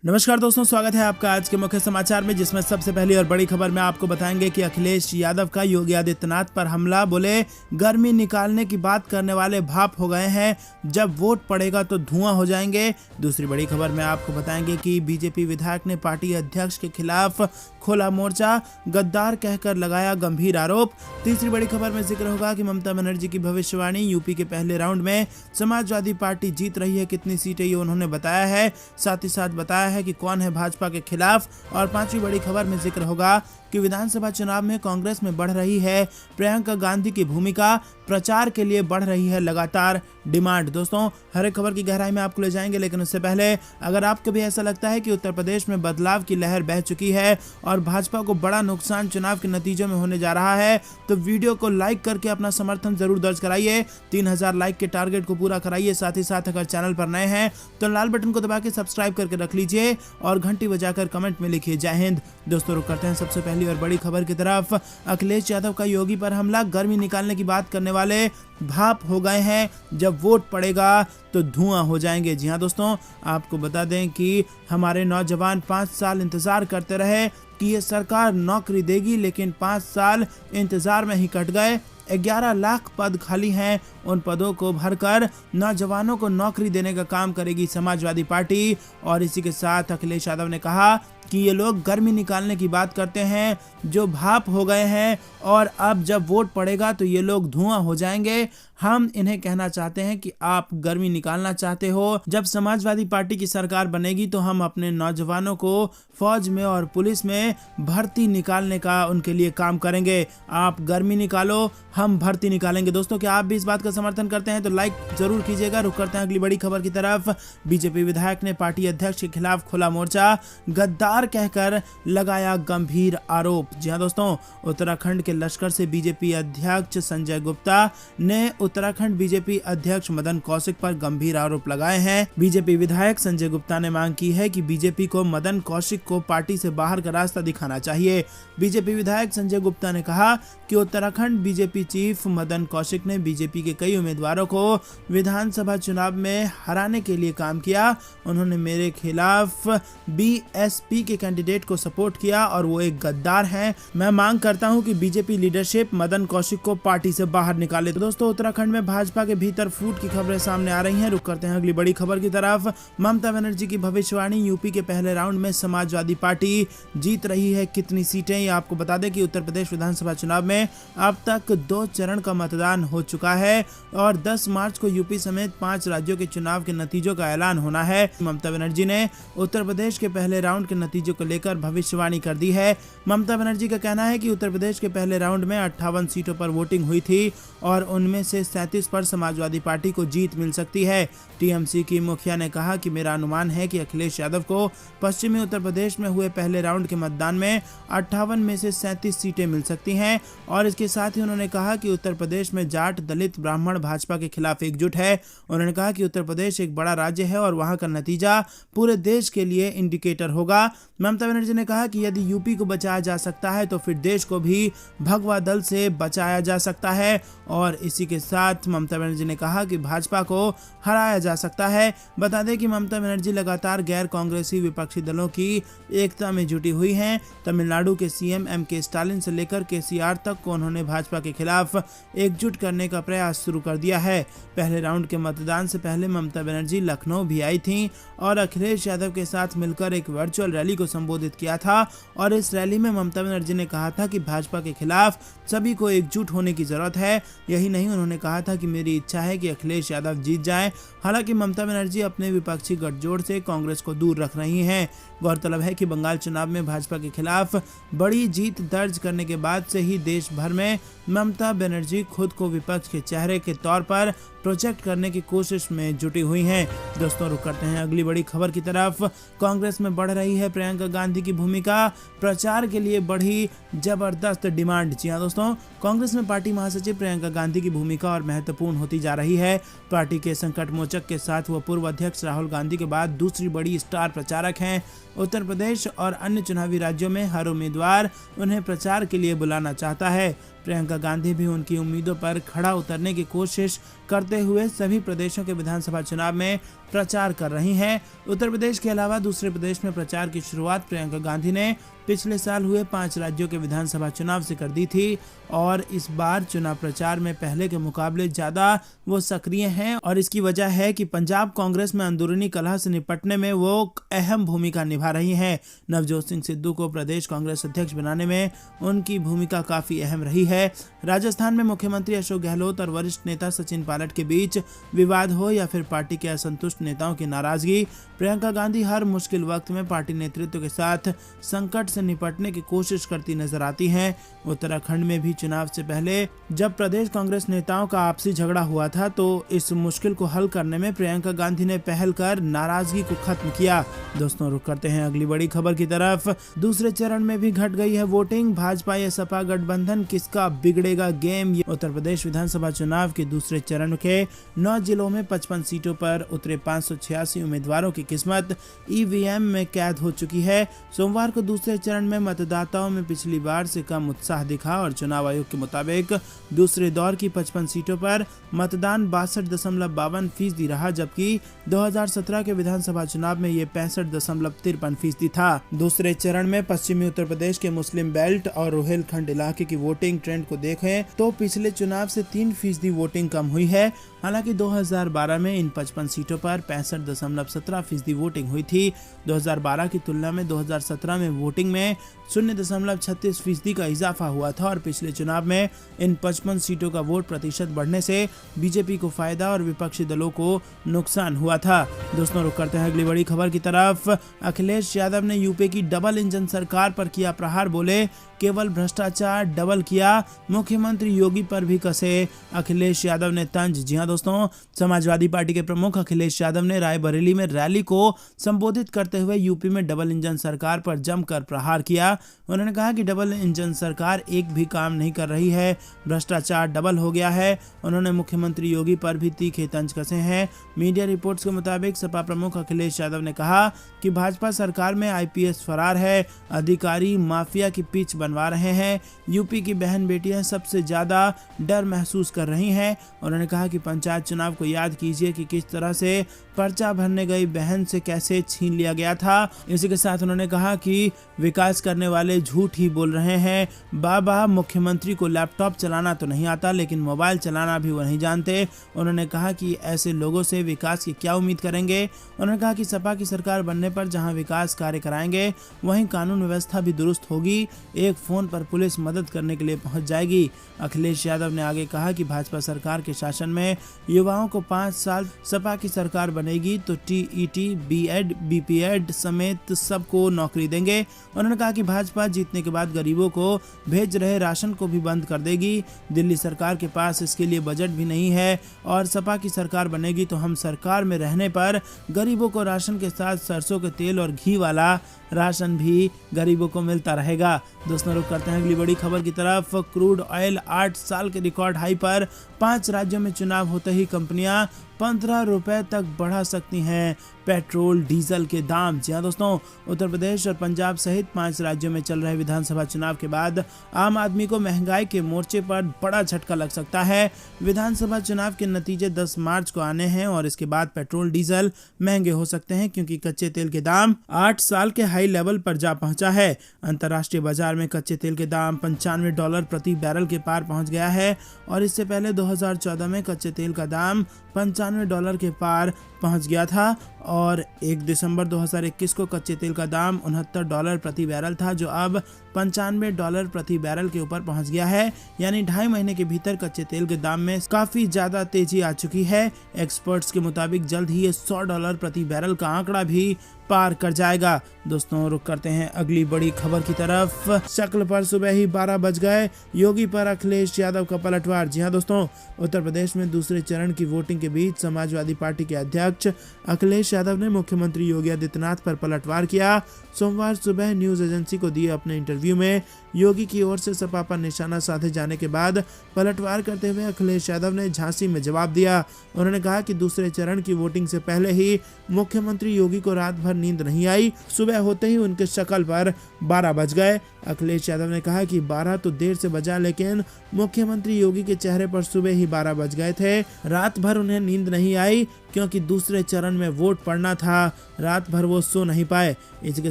नमस्कार दोस्तों, स्वागत है आपका आज के मुख्य समाचार में, जिसमें सबसे पहली और बड़ी खबर में आपको बताएंगे कि अखिलेश यादव का योगी आदित्यनाथ पर हमला। बोले गर्मी निकालने की बात करने वाले भाप हो गए हैं, जब वोट पड़ेगा तो धुआं हो जाएंगे। दूसरी बड़ी खबर में आपको बताएंगे कि बीजेपी विधायक ने पार्टी अध्यक्ष के खिलाफ खोला मोर्चा, गद्दार कहकर लगाया गंभीर आरोप। तीसरी बड़ी खबर में जिक्र होगा कि ममता बनर्जी की भविष्यवाणी, यूपी के पहले राउंड में समाजवादी पार्टी जीत रही है, कितनी सीटें ये उन्होंने बताया है। साथ ही साथ बताया है कि कौन है भाजपा के खिलाफ। और पांचवी बड़ी खबर में जिक्र होगा कि विधानसभा चुनाव में कांग्रेस में बढ़ रही है प्रियंका गांधी की भूमिका, प्रचार के लिए बढ़ रही है लगातार डिमांड। दोस्तों, हर एक खबर की गहराई में आपको ले जाएंगे, लेकिन उससे पहले अगर आपको भी ऐसा लगता है कि उत्तर प्रदेश में बदलाव की लहर बह चुकी है और भाजपा को बड़ा नुकसान चुनाव के नतीजों में होने जा रहा है, तो वीडियो को लाइक करके अपना समर्थन जरूर दर्ज कराइए। 3000 लाइक के टारगेट को पूरा कराइए। साथ ही साथ अगर चैनल पर नए हैं तो लाल बटन को दबा के सब्सक्राइब करके रख लीजिए और घंटी बजाकर कमेंट में लिखिए जय हिंद। दोस्तों, रुक करते हैं सबसे पहली और बड़ी खबर की तरफ। अखिलेश यादव का योगी पर हमला, गर्मी निकालने की बात करने वाले भाप हो गए हैं, जब वोट पड़ेगा तो धुआं हो जाएंगे। जी हां दोस्तों, आपको बता दें कि हमारे नौजवान 5 साल इंतजार करते रहे कि ये सरकार नौकरी देगी, लेकिन 5 साल इंतजार में ही कट गए। 11 लाख पद खाली हैं, उन पदों को भरकर नौजवानों को नौकरी देने का काम करेगी समाजवादी पार्टी। और इसी के साथ अखिलेश यादव ने कहा कि ये लोग गर्मी निकालने की बात करते हैं, जो भाप हो गए हैं, और अब जब वोट पड़ेगा तो ये लोग धुआं हो जाएंगे। हम इन्हें कहना चाहते हैं कि आप गर्मी निकालना चाहते हो, जब समाजवादी पार्टी की सरकार बनेगी तो हम अपने नौजवानों को फौज में और पुलिस में भर्ती निकालने का उनके लिए काम करेंगे। आप गर्मी निकालो, हम भर्ती निकालेंगे। दोस्तों, क्या आप भी इस बात का समर्थन करते हैं तो लाइक जरूर कीजिएगा। रुक करते हैं अगली बड़ी खबर की तरफ। बीजेपी विधायक ने पार्टी अध्यक्ष के खिलाफ खोला मोर्चा, गद्दार कहकर लगाया गंभीर आरोप। जी हां दोस्तों, उत्तराखंड के लश्कर से बीजेपी अध्यक्ष संजय गुप्ता ने उत्तराखंड बीजेपी अध्यक्ष मदन कौशिक पर गंभीर आरोप लगाए हैं। बीजेपी विधायक संजय गुप्ता ने मांग की है कि बीजेपी को मदन कौशिक को पार्टी से बाहर का रास्ता दिखाना चाहिए। बीजेपी विधायक संजय गुप्ता ने कहा कि उत्तराखंड बीजेपी चीफ मदन कौशिक ने बीजेपी के कई उम्मीदवारों को विधानसभा चुनाव में हराने के लिए काम किया। उन्होंने मेरे खिलाफ बीएसपी के कैंडिडेट को सपोर्ट किया और वो एक गद्दार हैं। मैं मांग करता हूं कि बीजेपी लीडरशिप मदन कौशिक को पार्टी से बाहर निकाले। तो दोस्तों, उत्तराखंड में भाजपा के भीतर फूट की खबरें सामने आ रही हैं। रुक करते हैं अगली बड़ी खबर की तरफ। ममता बनर्जी की भविष्यवाणी, यूपी के पहले राउंड में समाजवादी पार्टी जीत रही है, कितनी सीटें। ये आपको बता दें कि उत्तर प्रदेश विधानसभा चुनाव में अब तक 2 चरण का मतदान हो चुका है और 10 मार्च को यूपी समेत 5 राज्यों के चुनाव के नतीजों का ऐलान होना है। ममता बनर्जी ने उत्तर प्रदेश के पहले राउंड के नतीजों को लेकर भविष्यवाणी कर दी है। ममता बनर्जी का कहना है कि उत्तर प्रदेश के पहले राउंड में 58 सीटों पर वोटिंग हुई थी और उनमें से 37 पर समाजवादी पार्टी को जीत मिल सकती है। टीएमसी की मुखिया ने कहा कि मेरा अनुमान है कि अखिलेश यादव को पश्चिमी उत्तर प्रदेश में हुए पहले राउंड के मतदान में 58 में से 37 सीटें मिल सकती हैं। और इसके साथ ही उन्होंने कहा कि उत्तर प्रदेश में जाट, दलित, ब्राह्मण भाजपा के खिलाफ एकजुट है। उन्होंने कहा कि उत्तर प्रदेश एक बड़ा राज्य है और वहां का नतीजा पूरे देश के लिए इंडिकेटर होगा। ममता बनर्जी ने कहा कि यदि यूपी को बचाया जा सकता है तो फिर देश को भी भगवा दल से बचाया जा सकता है। और इसी के साथ ममता बनर्जी ने कहा कि भाजपा को हराया जा सकता है। बता दें कि ममता बनर्जी लगातार गैर कांग्रेसी विपक्षी दलों की एकता में जुटी हुई हैं। तमिलनाडु के सीएम एमके स्टालिन से लेकर केसीआर तक को उन्होंने भाजपा के खिलाफ एकजुट करने का प्रयास शुरू कर दिया है। पहले राउंड के मतदान से पहले ममता बनर्जी लखनऊ भी आई थी और अखिलेश यादव के साथ मिलकर एक वर्चुअल रैली को संबोधित किया था। और इस रैली में ममता बनर्जी ने कहा था कि भाजपा के खिलाफ सभी को एकजुट होने की जरूरत है। यही नहीं, उन्होंने कहा था कि मेरी इच्छा है कि अखिलेश यादव जीत जाएं। हालांकि ममता बनर्जी अपने विपक्षी गठजोड़ से कांग्रेस को दूर रख रही हैं। गौरतलब है कि बंगाल चुनाव में भाजपा के खिलाफ बड़ी जीत दर्ज करने के बाद से ही देश भर में ममता बनर्जी खुद को विपक्ष के चेहरे के तौर पर प्रोजेक्ट करने की कोशिश में जुटी हुई हैं। दोस्तों, रुक करते हैं अगली बड़ी खबर की तरफ। कांग्रेस में बढ़ रही है प्रियंका गांधी की भूमिका, प्रचार के लिए बढ़ी जबरदस्त डिमांड। जी हां दोस्तों, कांग्रेस में पार्टी महासचिव प्रियंका गांधी की भूमिका और महत्वपूर्ण होती जा रही है। पार्टी के संकट मोचक के साथ वो पूर्व अध्यक्ष राहुल गांधी के बाद दूसरी बड़ी स्टार प्रचारक हैं। उत्तर प्रदेश और अन्य चुनावी राज्यों में हर उम्मीदवार उन्हें प्रचार के लिए बुलाना चाहता है। प्रियंका गांधी भी उनकी उम्मीदों पर खड़ा उतरने की कोशिश करते हुए सभी प्रदेशों के विधानसभा चुनाव में प्रचार कर रही हैं। उत्तर प्रदेश के अलावा दूसरे प्रदेश में प्रचार की शुरुआत प्रियंका गांधी ने पिछले साल हुए 5 राज्यों के विधानसभा चुनाव से कर दी थी और इस बार चुनाव प्रचार में पहले के मुकाबले ज्यादा वो सक्रिय हैं और इसकी वजह है कि पंजाब कांग्रेस में अंदरूनी कलह से निपटने में वो अहम भूमिका निभा रही हैं। नवजोत सिंह सिद्धू को प्रदेश कांग्रेस अध्यक्ष बनाने में उनकी भूमिका काफी अहम रही है। राजस्थान में मुख्यमंत्री अशोक गहलोत और वरिष्ठ नेता सचिन पायलट के बीच विवाद हो या फिर पार्टी के असंतुष्ट नेताओं की नाराजगी, प्रियंका गांधी हर मुश्किल वक्त में पार्टी नेतृत्व के साथ संकट से निपटने की कोशिश करती नजर आती हैं। उत्तराखंड में भी चुनाव से पहले जब प्रदेश कांग्रेस नेताओं का आपसी झगड़ा हुआ था तो इस मुश्किल को हल करने में प्रियंका गांधी ने पहल कर नाराजगी को खत्म किया। दोस्तों रुक करते हैं अगली बड़ी खबर की तरफ। दूसरे चरण में भी घट गई है वोटिंग, भाजपा या सपा गठबंधन किसका बिगड़ेगा गेम। उत्तर प्रदेश विधानसभा चुनाव के दूसरे चरण के 9 जिलों में 55 सीटों पर उतरे 586 उम्मीदवारों की किस्मत ईवीएम में कैद हो चुकी है। सोमवार को दूसरे चरण में मतदाताओं में पिछली बार से कम उत्साह दिखा और चुनाव आयोग के मुताबिक दूसरे दौर की 55 सीटों पर मतदान 62.52% रहा, जबकि 2017 के विधानसभा चुनाव में ये 65.53% था। दूसरे चरण में पश्चिमी उत्तर प्रदेश के मुस्लिम बेल्ट और रोहिलखंड इलाके की वोटिंग ट्रेंड को देखें तो पिछले चुनाव से 3% वोटिंग कम हुई है। हालांकि 2012 में इन 55 सीटों पर 65.17% वोटिंग हुई थी। 2012 की तुलना में 2017 में वोटिंग में 0.36% का इजाफा हुआ था और पिछले चुनाव में इन 55 सीटों का वोट प्रतिशत बढ़ने से बीजेपी को फायदा और विपक्षी दलों को नुकसान हुआ था। दोस्तों रुक करते हैं अगली बड़ी खबर की तरफ। अखिलेश यादव ने यूपी की डबल इंजन सरकार पर किया प्रहार, बोले केवल भ्रष्टाचार डबल किया, मुख्यमंत्री योगी पर भी कसे अखिलेश यादव ने तंज। जी हां दोस्तों, समाजवादी पार्टी के प्रमुख अखिलेश यादव ने रायबरेली में रैली को संबोधित करते हुए यूपी में डबल इंजन सरकार पर जमकर प्रहार किया। उन्होंने कहा कि डबल इंजन सरकार एक भी काम नहीं कर रही है, भ्रष्टाचार डबल हो गया है। उन्होंने मुख्यमंत्री योगी पर भी तीखे तंज कसे हैं। मीडिया रिपोर्ट्स के मुताबिक सपा प्रमुख अखिलेश यादव ने कहा कि भाजपा सरकार में आईपीएस फरार है, अधिकारी माफिया की पिच बनवा रहे हैं, यूपी की बहन बेटियां सबसे ज्यादा डर महसूस कर रही हैं। उन्होंने कहा कि पंचायत चुनाव को याद कीजिए कि किस तरह से पर्चा भरने गई बहन से कैसे छीन लिया गया था। इसी के साथ उन्होंने कहा कि विकास करने वाले झूठ ही बोल रहे हैं। बाबा मुख्यमंत्री को लैपटॉप चलाना तो नहीं आता, लेकिन मोबाइल चलाना भी वो नहीं जानते। उन्होंने कहा कि ऐसे लोगों से विकास की क्या उम्मीद करेंगे। उन्होंने कहा कि सपा की सरकार बनने पर जहां विकास कार्य कराएंगे वहीं कानून व्यवस्था भी दुरुस्त होगी, एक फोन पर पुलिस मदद करने के लिए पहुंच जाएगी। अखिलेश यादव ने आगे कहा कि भाजपा सरकार के शासन में युवाओं को 5 साल सपा की सरकार बनेगी तो टीईटी, बीएड, बीपीएड समेत सबको नौकरी देंगे। उन्होंने कहा कि भाजपा जीतने के बाद गरीबों को भेज रहे राशन को भी बंद कर देगी। दिल्ली सरकार के पास इसके लिए बजट भी नहीं है और सपा की सरकार बनेगी तो हम सरकार में रहने पर गरीबों को राशन के साथ सरसों के तेल और घी वाला राशन भी गरीबों को मिलता रहेगा। दोस्तों रुक करते हैं अगली बड़ी खबर की तरफ। क्रूड ऑयल 8 साल के रिकॉर्ड हाई पर, 5 राज्यों में चुनाव होते ही कंपनियां 15 रुपए तक बढ़ा सकती हैं पेट्रोल डीजल के दाम। जी हाँ दोस्तों, उत्तर प्रदेश और पंजाब सहित 5 राज्यों में चल रहे विधानसभा चुनाव के बाद आम आदमी को महंगाई के मोर्चे पर बड़ा झटका लग सकता है। विधानसभा चुनाव के नतीजे 10 मार्च को आने हैं और इसके बाद पेट्रोल डीजल महंगे हो सकते हैं क्योंकि कच्चे तेल के दाम 8 साल के हाई लेवल पर जा पहुंचा है। अंतर्राष्ट्रीय बाजार में कच्चे तेल के दाम $95 प्रति बैरल के पार पहुंच गया है और इससे पहले 2014 में कच्चे तेल का दाम $95 के पार पहुंच गया था और 1 दिसंबर 2021 को कच्चे तेल का दाम $69 प्रति बैरल था, जो अब $95 प्रति बैरल के ऊपर पहुंच गया है। यानी 2.5 महीने के भीतर कच्चे तेल के दाम में काफी ज्यादा तेजी आ चुकी है। एक्सपर्ट्स के मुताबिक जल्द ही ये $100 प्रति बैरल का आंकड़ा भी पार कर जाएगा। दोस्तों रुक करते हैं अगली बड़ी खबर की तरफ। शक्ल पर सुबह ही 12 बज गए, योगी पर अखिलेश यादव का पलटवार। जी हां दोस्तों, उत्तर प्रदेश में दूसरे चरण की वोटिंग के बीच समाजवादी पार्टी के अध्यक्ष अखिलेश यादव ने मुख्यमंत्री योगी आदित्यनाथ पर पलटवार किया। सोमवार सुबह न्यूज एजेंसी को दिए अपने इंटरव्यू में योगी की ओर से सपा पर निशाना साधे जाने के बाद पलटवार करते हुए अखिलेश यादव ने झांसी में जवाब दिया। उन्होंने कहा कि दूसरे चरण की वोटिंग से पहले ही मुख्यमंत्री योगी को रात भर नींद नहीं आई, सुबह होते ही उनके शक्ल पर 12 बज गए। अखिलेश यादव ने कहा कि 12 तो देर से बजा, लेकिन मुख्यमंत्री योगी के चेहरे पर सुबह ही 12 बज गए थे। रात भर उन्हें नींद नहीं आई क्योंकि दूसरे चरण में वोट पड़ना था। रात भर वो सो नहीं पाए। इसके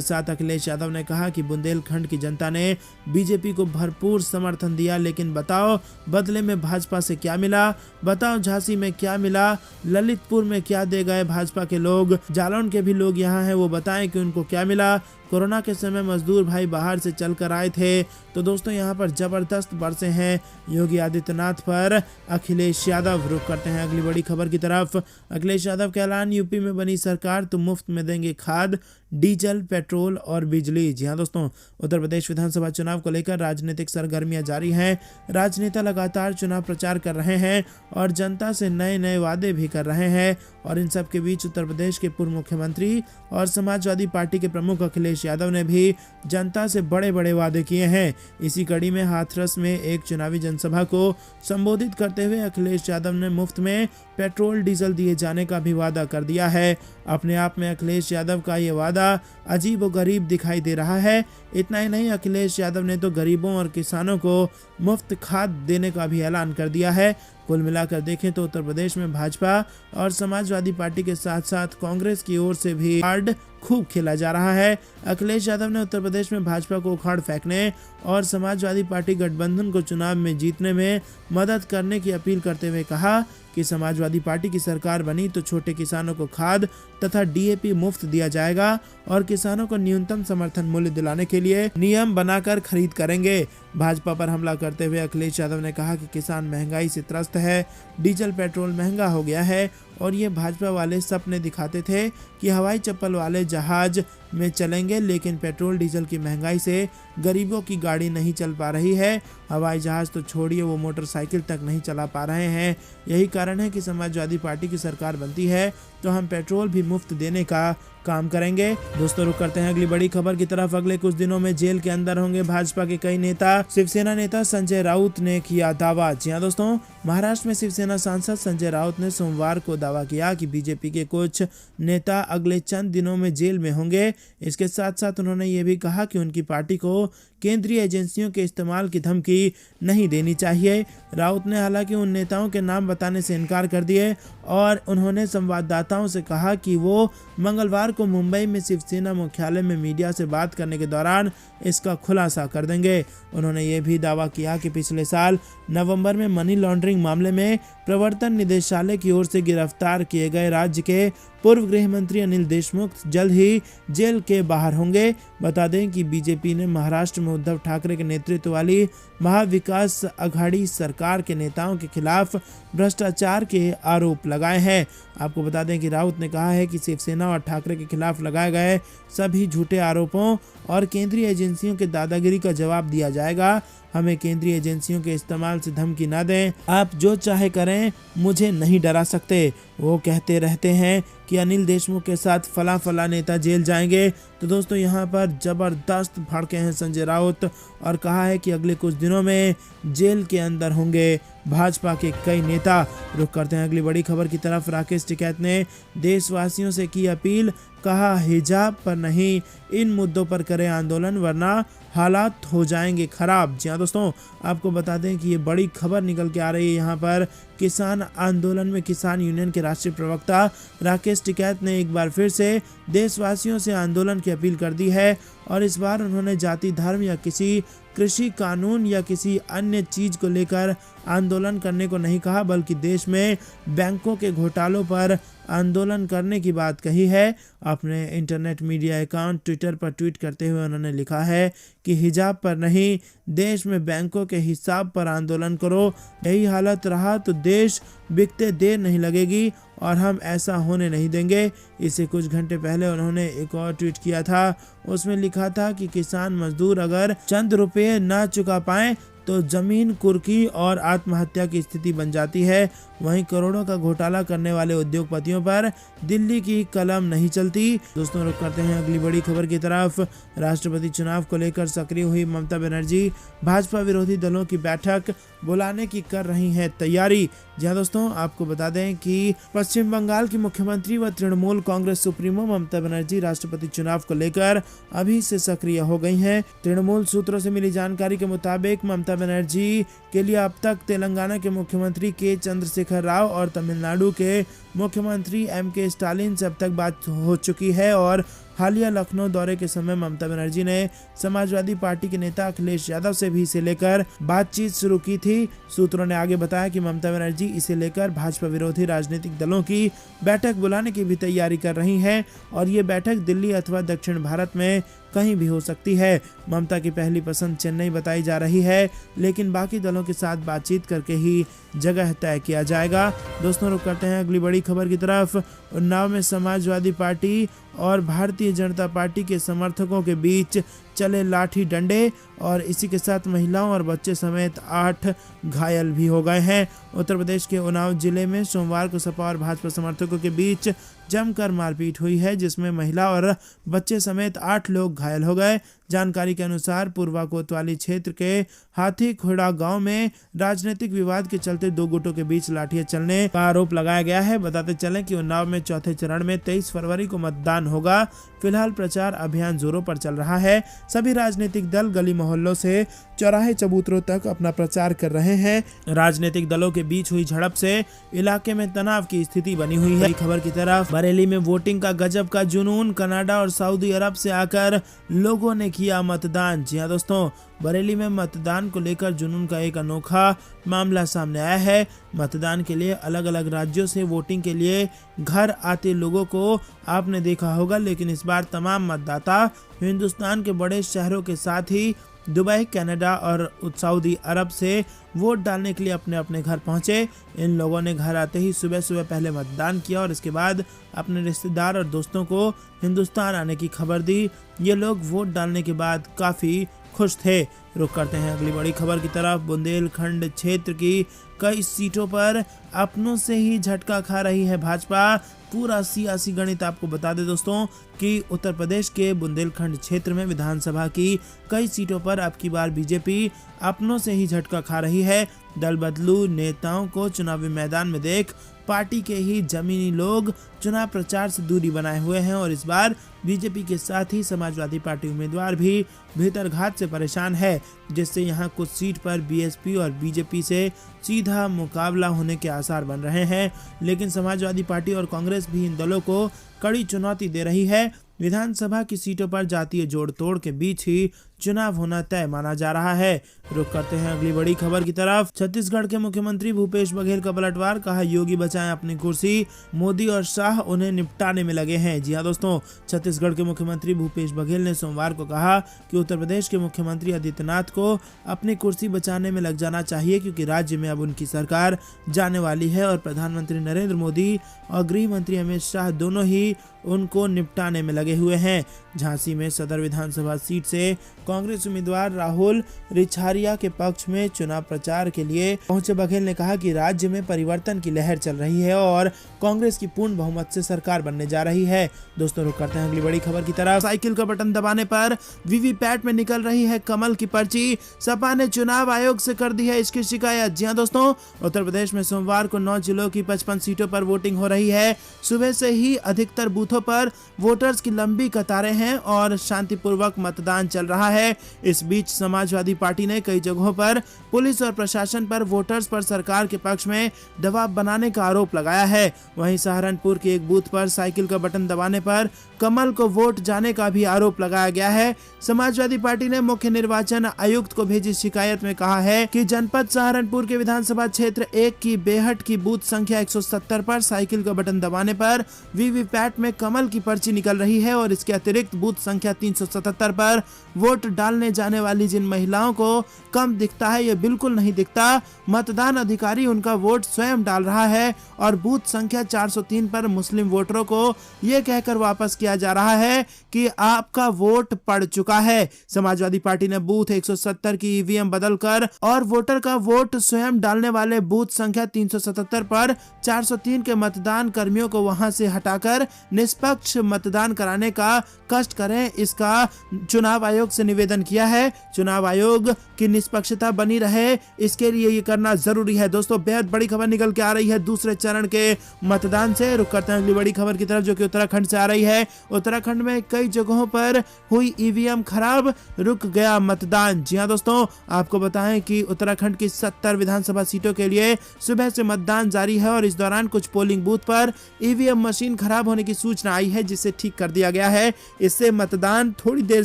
साथ अखिलेश यादव ने कहा कि बुंदेलखंड की जनता ने बीजेपी को भरपूर समर्थन दिया, लेकिन बताओ बदले में भाजपा से क्या मिला? बताओ झांसी में क्या मिला? ललितपुर में क्या दे गए भाजपा के लोग? जालौन के भी लोग यहाँ हैं, वो बताएं कि उनको क्या मिला। कोरोना के समय मजदूर भाई बाहर से चलकर आए थे। तो दोस्तों यहाँ पर जबरदस्त बरसे हैं योगी आदित्यनाथ पर अखिलेश यादव। रुक करते हैं अगली बड़ी खबर की तरफ। अखिलेश यादव का ऐलान, यूपी में बनी सरकार तो मुफ्त में देंगे खाद, डीजल, पेट्रोल और बिजली। जी हाँ दोस्तों, उत्तर प्रदेश विधानसभा चुनाव को लेकर राजनीतिक सरगर्मियां जारी हैं। राजनेता लगातार चुनाव प्रचार कर रहे हैं और जनता से नए नए वादे भी कर रहे हैं। और इन सब के बीच उत्तर प्रदेश के पूर्व मुख्यमंत्री और समाजवादी पार्टी के प्रमुख अखिलेश यादव ने भी जनता से बड़े बड़े वादे किए हैं। इसी कड़ी में हाथरस में एक चुनावी जनसभा को संबोधित करते हुए अखिलेश यादव ने मुफ्त में पेट्रोल डीजल दिए जाने का भी वादा कर दिया है। अपने आप में अखिलेश यादव का ये वादा अजीब व गरीब दिखाई दे रहा है। इतना ही नहीं, अखिलेश यादव ने तो गरीबों और किसानों को मुफ्त खाद देने का भी ऐलान कर दिया है। कुल मिलाकर देखें तो उत्तर प्रदेश में भाजपा और समाजवादी पार्टी के साथ साथ कांग्रेस की ओर से भी कार्ड खूब खेला जा रहा है। अखिलेश यादव ने उत्तर प्रदेश में भाजपा को उखाड़ फेंकने और समाजवादी पार्टी गठबंधन को चुनाव में जीतने में मदद करने की अपील करते हुए कहा कि समाजवादी पार्टी की सरकार बनी तो छोटे किसानों को खाद तथा डीएपी मुफ्त दिया जाएगा और किसानों को न्यूनतम समर्थन मूल्य दिलाने के लिए नियम बनाकर खरीद करेंगे। भाजपा पर हमला करते हुए अखिलेश यादव ने कहा कि किसान महंगाई से त्रस्त है, डीजल पेट्रोल महंगा हो गया है और ये भाजपा वाले सपने दिखाते थे कि हवाई चप्पल वाले जहाज में चलेंगे, लेकिन पेट्रोल डीजल की महंगाई से गरीबों की गाड़ी नहीं चल पा रही है। हवाई जहाज तो छोड़िए, वो मोटरसाइकिल तक नहीं चला पा रहे हैं। यही कारण है कि समाजवादी पार्टी की सरकार बनती है तो हम पेट्रोल भी मुफ्त देने का काम करेंगे। दोस्तों रुक करते हैं अगली बड़ी खबर की तरफ। अगले कुछ दिनों में जेल के अंदर होंगे भाजपा के कई नेता। शिवसेना नेता संजय राउत ने किया दावा। जी हां दोस्तों, महाराष्ट्र में शिवसेना सांसद संजय राउत ने सोमवार को दावा किया कि बीजेपी के कुछ नेता अगले चंद दिनों में जेल में होंगे। इसके साथ साथ उन्होंने ये भी कहा कि उनकी पार्टी को केंद्रीय एजेंसियों के इस्तेमाल की धमकी नहीं देनी चाहिए। राउत ने हालांकि उन नेताओं के नाम बताने से इनकार कर दिए और उन्होंने संवाददाताओं से कहा कि वो मंगलवार को मुंबई में शिवसेना मुख्यालय में मीडिया से बात करने के दौरान इसका खुलासा कर देंगे। उन्होंने ये भी दावा किया कि पिछले साल नवंबर में मनी लॉन्ड्रिंग मामले में प्रवर्तन निदेशालय की ओर से गिरफ्तार किए गए राज्य के पूर्व गृह मंत्री अनिल देशमुख जल्द ही जेल के बाहर होंगे। बता दें कि बीजेपी ने महाराष्ट्र में उद्धव ठाकरे के नेतृत्व वाली महाविकास आघाड़ी सरकार के नेताओं के खिलाफ भ्रष्टाचार के आरोप लगाए हैं। आपको बता दें कि राउत ने कहा है कि शिवसेना और ठाकरे के खिलाफ लगाए गए सभी झूठे आरोपों और केंद्रीय एजेंसियों के दादागिरी का जवाब दिया जाएगा। हमें केंद्रीय एजेंसियों के इस्तेमाल से धमकी ना दें। आप जो चाहे करें, मुझे नहीं डरा सकते। वो कहते रहते हैं कि अनिल देशमुख के साथ फला नेता जेल जाएंगे। तो दोस्तों यहाँ पर जबरदस्त भड़के हैं संजय राउत और कहा है कि अगले कुछ दिनों में जेल के अंदर होंगे भाजपा के कई नेता। रुक करते हैं अगली बड़ी खबर की तरफ। राकेश टिकैत ने देशवासियों से की अपील, कहा हिजाब पर नहीं, इन मुद्दों पर करें आंदोलन वरना हालात हो जाएंगे खराब। जी हाँ दोस्तों, आपको बता दें कि ये बड़ी खबर निकल के आ रही है। यहाँ पर किसान आंदोलन में किसान यूनियन के राष्ट्रीय प्रवक्ता राकेश टिकैत ने एक बार फिर से देशवासियों से आंदोलन की अपील कर दी है और इस बार उन्होंने जाति, धर्म या किसी कृषि कानून या किसी अन्य चीज को लेकर आंदोलन करने को नहीं कहा, बल्कि देश में बैंकों के घोटालों पर आंदोलन करने की बात कही है। अपने इंटरनेट मीडिया अकाउंट ट्विटर पर ट्वीट करते हुए उन्होंने लिखा है कि हिजाब पर नहीं, देश में बैंकों के हिसाब पर आंदोलन करो। यही हालत रहा तो देश बिकते देर नहीं लगेगी और हम ऐसा होने नहीं देंगे। इससे कुछ घंटे पहले उन्होंने एक और ट्वीट किया था। उसमें लिखा था कि किसान मजदूर अगर चंद रुपये ना चुका पाएं तो जमीन कुर्की और आत्महत्या की स्थिति बन जाती है। वहीं करोड़ों का घोटाला करने वाले उद्योगपतियों पर दिल्ली की कलम नहीं चलती। दोस्तों रुक करते हैं अगली बड़ी खबर की तरफ। राष्ट्रपति चुनाव को लेकर सक्रिय हुई ममता बनर्जी भाजपा विरोधी दलों की बैठक बुलाने की कर रही हैं तैयारी। जहां दोस्तों आपको बता दें कि पश्चिम बंगाल की मुख्यमंत्री व तृणमूल कांग्रेस सुप्रीमो ममता बनर्जी राष्ट्रपति चुनाव को लेकर अभी से सक्रिय हो गई हैं। तृणमूल सूत्रों से मिली जानकारी के मुताबिक ममता ममता बनर्जी के लिए अब तक तेलंगाना के मुख्यमंत्री के चंद्रशेखर राव और तमिलनाडु के मुख्यमंत्री के स्टालिन से अब तक बात हो चुकी है। और हालिया लखनऊ दौरे के समय ममता बनर्जी ने समाजवादी पार्टी के नेता अखिलेश यादव से भी इसे लेकर बातचीत शुरू की थी। सूत्रों ने आगे बताया कि ममता बनर्जी इसे लेकर भाजपा विरोधी राजनीतिक दलों की बैठक बुलाने की भी तैयारी कर रही हैं और ये बैठक दिल्ली अथवा दक्षिण भारत में कहीं भी हो सकती है। ममता की पहली पसंद चेन्नई बताई जा रही है, लेकिन बाकी दलों के साथ बातचीत करके ही जगह तय किया जाएगा। दोस्तों, रुक करते हैं अगली बड़ी खबर की तरफ। उन्नाव में समाजवादी पार्टी और भारतीय जनता पार्टी के समर्थकों के बीच चले लाठी डंडे और इसी के साथ महिलाओं और बच्चे समेत 8 घायल भी हो गए हैं। उत्तर प्रदेश के उन्नाव जिले में सोमवार को सपा और भाजपा समर्थकों के बीच जमकर मारपीट हुई है, जिसमें महिला और बच्चे समेत 8 लोग घायल हो गए। जानकारी के अनुसार पूर्वा कोतवाली क्षेत्र के हाथी खुड़ा गांव में राजनीतिक विवाद के चलते दो गुटों के बीच लाठियां चलने का आरोप लगाया गया है। बताते चलें कि उन्नाव में चौथे चरण में 23 फरवरी को मतदान होगा। फिलहाल प्रचार अभियान जोरों पर चल रहा है। सभी राजनीतिक दल गली मोहल्लों से चौराहे चबूतरों तक अपना प्रचार कर रहे हैं। राजनीतिक दलों के बीच हुई झड़प से इलाके में तनाव की स्थिति बनी हुई है। खबर की तरफ, बरेली में वोटिंग का गजब का जुनून, कनाडा और सऊदी अरब से आकर लोगों ने किया मतदान। जी हां दोस्तों, बरेली में मतदान को लेकर जुनून का एक अनोखा मामला सामने आया है। मतदान के लिए अलग अलग राज्यों से वोटिंग के लिए घर आते लोगों को आपने देखा होगा, लेकिन इस बार तमाम मतदाता हिंदुस्तान के बड़े शहरों के साथ ही दुबई, कनाडा और सऊदी अरब से वोट डालने के लिए अपने अपने घर पहुंचे। इन लोगों ने घर आते ही सुबह सुबह पहले मतदान किया और इसके बाद अपने रिश्तेदार और दोस्तों को हिंदुस्तान आने की खबर दी। ये लोग वोट डालने के बाद काफी खुश थे। रुक करते हैं अगली बड़ी खबर की तरफ। बुंदेलखंड क्षेत्र की कई सीटों पर अपनों से ही झटका खा रही है भाजपा। पूरा सियासी गणित आपको बता दे दोस्तों कि उत्तर प्रदेश के बुंदेलखंड क्षेत्र में विधानसभा की कई सीटों पर अब की बार बीजेपी अपनों से ही झटका खा रही है। दल बदलू नेताओं को चुनावी मैदान में देख पार्टी के ही जमीनी लोग चुनाव प्रचार से दूरी बनाए हुए हैं और इस बार बीजेपी के साथ ही समाजवादी पार्टी उम्मीदवार भी भीतरघात से परेशान है, जिससे यहां कुछ सीट पर बीएसपी और बीजेपी से सीधा मुकाबला होने के आसार बन रहे हैं। लेकिन समाजवादी पार्टी और कांग्रेस भी इन दलों को कड़ी चुनौती दे रही है। विधानसभा की सीटों पर जातीय जोड़ तोड़ के बीच ही चुनाव होना तय माना जा रहा है। रुक करते हैं अगली बड़ी खबर की तरफ। छत्तीसगढ़ के मुख्यमंत्री भूपेश बघेल का पलटवार, कहा योगी बचाएं अपनी कुर्सी, मोदी और शाह उन्हें निपटाने में लगे हैं। जी हां दोस्तों, छत्तीसगढ़ के मुख्यमंत्री भूपेश बघेल ने सोमवार को कहा कि उत्तर प्रदेश के मुख्यमंत्री आदित्यनाथ को अपनी कुर्सी बचाने में लग जाना चाहिए, क्योंकि राज्य में अब उनकी सरकार जाने वाली है और प्रधानमंत्री नरेंद्र मोदी और गृह मंत्री अमित शाह दोनों ही उनको निपटाने में लगे हुए हैं। झांसी में सदर विधानसभा सीट से कांग्रेस उम्मीदवार राहुल रिछारिया के पक्ष में चुनाव प्रचार के लिए पहुंचे बघेल ने कहा कि राज्य में परिवर्तन की लहर चल रही है और कांग्रेस की पूर्ण बहुमत से सरकार बनने जा रही है। दोस्तों, रुक करते हैं अगली बड़ी खबर की तरफ। साइकिल का बटन दबाने पर वीवीपैट में निकल रही है कमल की पर्ची, सपा ने चुनाव आयोग से कर दी है इसकी शिकायत। जी हां दोस्तों, उत्तर प्रदेश में सोमवार को 9 जिलों की 55 सीटों पर वोटिंग हो रही है। सुबह से ही अधिकतर बूथों पर वोटर्स की लंबी कतारें हैं और शांतिपूर्वक मतदान चल रहा है। इस बीच समाजवादी पार्टी ने कई जगहों पर पुलिस और प्रशासन पर वोटर्स पर सरकार के पक्ष में दबाव बनाने का आरोप लगाया है। वहीं सहारनपुर के एक बूथ पर साइकिल का बटन दबाने पर कमल को वोट जाने का भी आरोप लगाया गया है। समाजवादी पार्टी ने मुख्य निर्वाचन आयुक्त को भेजी शिकायत में कहा है कि जनपद सहारनपुर के विधानसभा क्षेत्र 1 की बेहट की बूथ संख्या 170 पर साइकिल का बटन दबाने पर वीवीपैट में कमल की पर्ची निकल रही है और इसके अतिरिक्त बूथ संख्या 377 पर वोट डालने जाने वाली जिन महिलाओं को कम दिखता है, ये बिल्कुल नहीं दिखता। मतदान अधिकारी उनका वोट स्वयं डाल रहा है और बूथ संख्या 403 पर मुस्लिम वोटरों को ये कहकर वापस किया जा रहा है कि आपका वोट पड़ चुका है। समाजवादी पार्टी ने बूथ 170 की ईवीएम बदलकर और वोटर का वोट स्वयं डालने वाले बूथ संख्या 377 पर 403 के मतदान कर्मियों को वहां से हटाकर निष्पक्ष मतदान कराने का कष्ट करें, इसका चुनाव आयोग से निवेदन किया है। चुनाव आयोग की निष्पक्षता बनी रहे, इसके लिए ये करना जरूरी है। दोस्तों, बेहद बड़ी खबर निकल के आ रही है दूसरे चरण के मतदान से। रुक करते हैं अगली बड़ी खबर की तरफ, जो कि उत्तराखंड से आ रही है। उत्तराखंड में कई जगहों पर हुई ईवीएम खराब, रुक गया मतदान। जी हां दोस्तों, आपको बताएं कि उत्तराखंड की 70 विधानसभा सीटों के लिए सुबह से मतदान जारी है और इस दौरान कुछ पोलिंग बूथ पर ईवीएम मशीन खराब होने की सूचना आई है, जिसे ठीक कर दिया गया है। इससे मतदान थोड़ी देर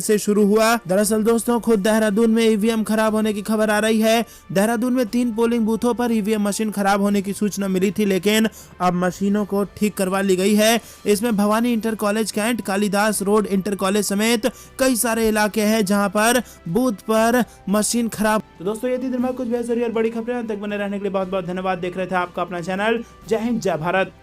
से शुरू हुआ। दरअसल दोस्तों, खुद देहरादून में ईवीएम खराब होने की खबर आ रही है। देहरादून में 3 पोलिंग बूथों पर ईवीएम मशीन खराब होने की सूचना मिली थी, लेकिन अब मशीनों को ठीक करवा ली गई है। इसमें Bhavani inter college cantt, Kalidas road inter college समेत कई सारे इलाके हैं जहां पर बूथ पर मशीन खराब। तो दोस्तों, ये थी दिन भर कुछ बेहतरीन और बड़ी खबरें। तक बने रहने के लिए बहुत बहुत धन्यवाद। देख रहे थे आपका अपना चैनल। जय हिंद, जय भारत।